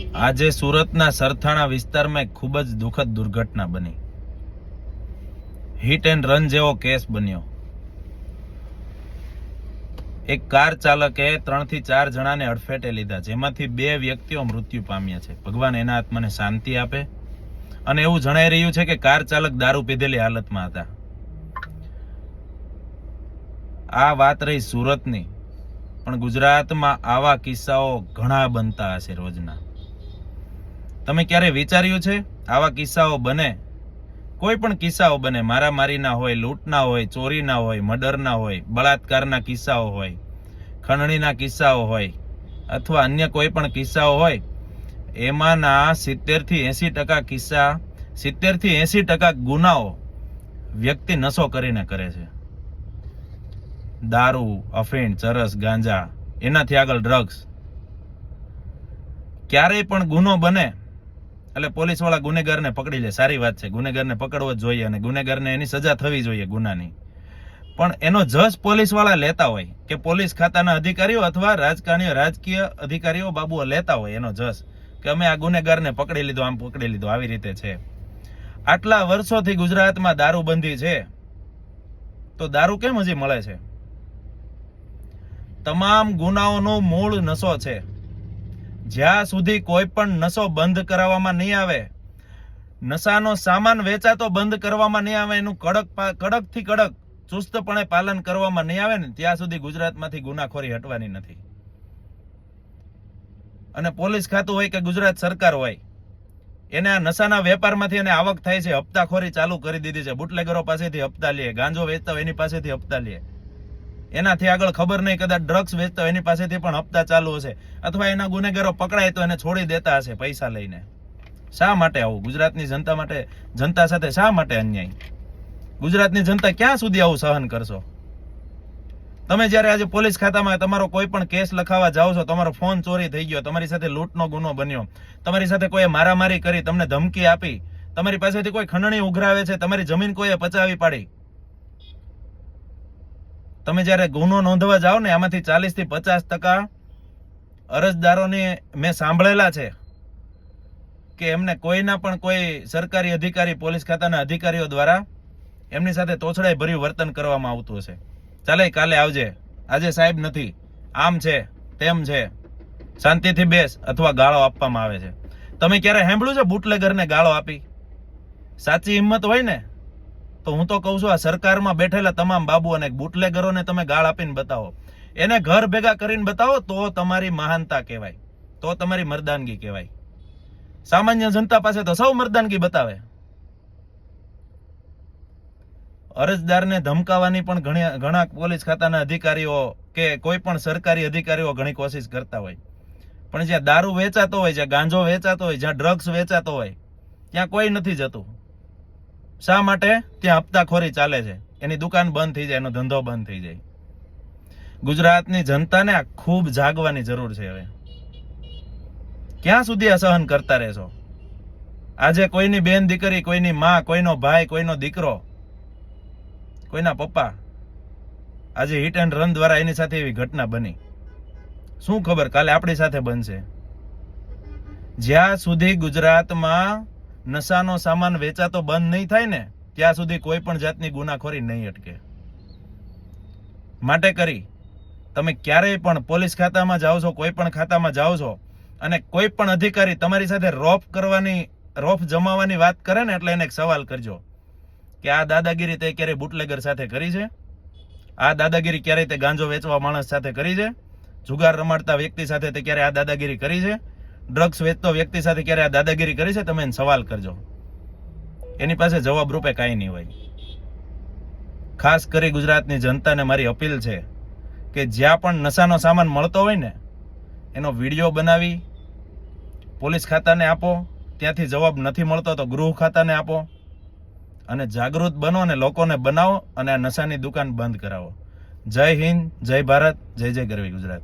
આજે સુરતના સરથાણા વિસ્તારમાં એક ખૂબ જ દુઃખદ દુર્ઘટના બની. હિટ એન્ડ રન જેવો કેસ બન્યો. એક કાર ચાલકે 3 થી 4 જણાને અડફેટે લીધા, જેમાંથી 2 વ્યક્તિઓ મૃત્યુ પામ્યા છે. ભગવાન એના આત્માને શાંતિ આપે. અને એવું જણાઈ રહ્યું છે કે કાર ચાલક દારૂ પીધેલી હાલતમાં હતા. આ વાત રહી સુરતની, પણ ગુજરાતમાં આવા કિસ્સાઓ ઘણા બનતા હશે રોજના. તમે ક્યારે વિચાર્યું છે આવા કિસ્સાઓ બને? કોઈ પણ કિસ્સાઓ બને, મારામારીના હોય, લૂંટના હોય, ચોરીના હોય, મર્ડરના હોય, બળાત્કારના કિસ્સાઓ હોય, ખંડણીના કિસ્સાઓ હોય, અથવા અન્ય કોઈ પણ કિસ્સાઓ હોય, એમાંના 70 થી 80% કિસ્સા, 70 થી 80% ગુનાઓ વ્યક્તિ નશો કરીને કરે છે. દારૂ, અફીણ, ચરસ, ગાંજા, એનાથી આગળ ડ્રગ્સ. ક્યારેય પણ ગુનો બને એટલે પોલીસ વાળા ગુનેગારને પકડી લે, સારી વાત છે, ગુનેગારને પકડવો જ જોઈએ અને ગુનેગારને એની સજા થવી જોઈએ ગુનાની. પણ એનો જજ પોલીસ વાળા લેતા હોય કે પોલીસ ખાતાના અધિકારીઓ અથવા રાજકીય અધિકારીઓ બાબુઓ લેતા હોય એનો જજ કે અમે આ ગુનેગારને પકડી લીધો, આમ પકડી લીધો, આવી રીતે છે. આટલા વર્ષોથી ગુજરાતમાં દારૂબંધી છે, તો દારૂ કેમ હજી મળે છે? તમામ ગુનાઓનો મૂળ નશો છે. જ્યાં સુધી કોઈ પણ નશો બંધ કરાવવામાં નહીં આવે, નશાનો સામાન વેચાતો બંધ કરવામાં નહીં આવે, એનું કડક થી કડક ચુસ્તપણે પાલન કરવામાં નહીં આવે ને ત્યાં સુધી ગુજરાતમાંથી ગુનાખોરી હટવાની નથી. અને પોલીસ ખાતું હોય કે ગુજરાત સરકાર હોય, એને આ નશાના વેપારમાંથી એને આવક થાય છે, હપ્તાખોરી ચાલુ કરી દીધી છે. બુટલેગરો પાસેથી હપ્તા લે, ગાંજો વેચતા હોય એની પાસેથી હપ્તા લે, એનાથી આગળ ખબર નહીં કદાચ ડ્રગ્સ વેચતા હોય એની પાસેથી પણ હપ્તા ચાલુ હશે, અથવા એના ગુનેગારો પકડાય તો એને છોડી દેતા હશે પૈસા લઈને. શા માટે આવું? ગુજરાતની જનતા માટે, જનતા સાથે શા માટે અન્યાય? ગુજરાતની જનતા ક્યાં સુધી આવું સહન કરશો? તમે જ્યારે આજે પોલીસ ખાતામાં તમારો કોઈ પણ કેસ લખાવવા જાઓ છો, તમારો ફોન ચોરી થઈ ગયો, તમારી સાથે લૂંટનો ગુનો બન્યો, તમારી સાથે કોઈએ મારામારી કરી, તમને ધમકી આપી, તમારી પાસેથી કોઈ ખંડણી ઉઘરાવે છે, તમારી જમીન કોઈએ પચાવી પાડી, તમે જ્યારે ગુનો નોંધવા જાઓ ને આમાંથી 40 થી 50% અરજદારોને મેં સાંભળેલા છે કે એમને કોઈના પણ કોઈ સરકારી અધિકારી, પોલીસ ખાતાના અધિકારીઓ દ્વારા એમની સાથે તોછડાઈ ભર્યું વર્તન કરવામાં આવતું હશે. ચાલે કાલે આવજે, આજે સાહેબ નથી, આમ છે, તેમ છે, શાંતિથી બેસ, અથવા ગાળો આપવામાં આવે છે. તમે ક્યારે સાંભળ્યું છે બુટલેગરને ગાળો આપી? સાચી હિંમત હોય ને તો હું તો કહું છું આ સરકારમાં બેઠેલા તમામ બાબુ અને બુટલેગરોને તમે ગાળ આપીને બતાવો, એને ઘર ભેગા કરીને બતાવો, તો તમારી મહાનતા કહેવાય, તો તમારી મર્દાનગી કહેવાય. સામાન્ય જનતા પાસે તો સૌ મર્દાનગી બતાવે. અરજદારને ધમકાવવાની પણ ઘણા પોલીસ ખાતાના અધિકારીઓ કે કોઈ પણ સરકારી અધિકારીઓ ઘણી કોશિશ કરતા હોય, પણ જ્યાં દારૂ વેચાતો હોય, જ્યાં ગાંજો વેચાતો હોય, જ્યાં ડ્રગ્સ વેચાતો હોય, ત્યાં કોઈ નથી જતું. શા માટે? ત્યાં હપ્તાખોરી ચાલે છે, એની દુકાન બંધ થઈ જાય, એનો ધંધો બંધ થઈ જાય. ગુજરાતની જનતાને આ ખૂબ જાગવાની જરૂર છે. હવે ક્યાં સુધી આ સહન કરતા રહેશો? આજે કોઈની બેન દીકરી, કોઈની માં, કોઈનો ભાઈ, કોઈનો દીકરો, કોઈના પપ્પા આજે હિટ એન્ડ રન દ્વારા એની સાથે એવી ઘટના બની. શું ખબર કાલે આપણી સાથે બનશે? જ્યાં સુધી ગુજરાતમાં નશાનો સામાન વેચાતો બંધ નહીં થાય ને ત્યાં સુધી કોઈ પણ જાતની ગુનાખોરી નહીં અટકે. માટે કરી તમે ક્યારેય પણ પોલીસ ખાતામાં જાઓ છો, કોઈ પણ ખાતામાં જાઓ છો, અને કોઈ પણ અધિકારી તમારી સાથે રોફ જમાવવાની વાત કરે ને એટલે એને એક સવાલ કરજો કે આ દાદાગીરી તે ક્યારેય બુટલેગર સાથે કરી છે? આ દાદાગીરી ક્યારેય તે ગાંજો વેચવા માણસ સાથે કરી છે? જુગાર રમાડતા વ્યક્તિ સાથે તે ક્યારે આ દાદાગીરી કરી છે? ડ્રગ્સ વેચતો વ્યક્તિ સાથે ક્યારે આ દાદાગીરી કરી છે? તમે એને સવાલ કરજો. એની પાસે જવાબ રૂપે કાંઈ નહીં હોય. ખાસ કરી ગુજરાતની જનતાને મારી અપીલ છે કે જ્યાં પણ નશાનો સામાન મળતો હોય ને એનો વિડીયો બનાવી પોલીસ ખાતાને આપો, ત્યાંથી જવાબ નથી મળતો તો ગૃહ ખાતાને આપો, અને જાગૃત બનો અને લોકોને બનાવો અને આ નશાની દુકાન બંધ કરાવો. જય હિન્દ, જય ભારત, જય જય ગરવી ગુજરાત.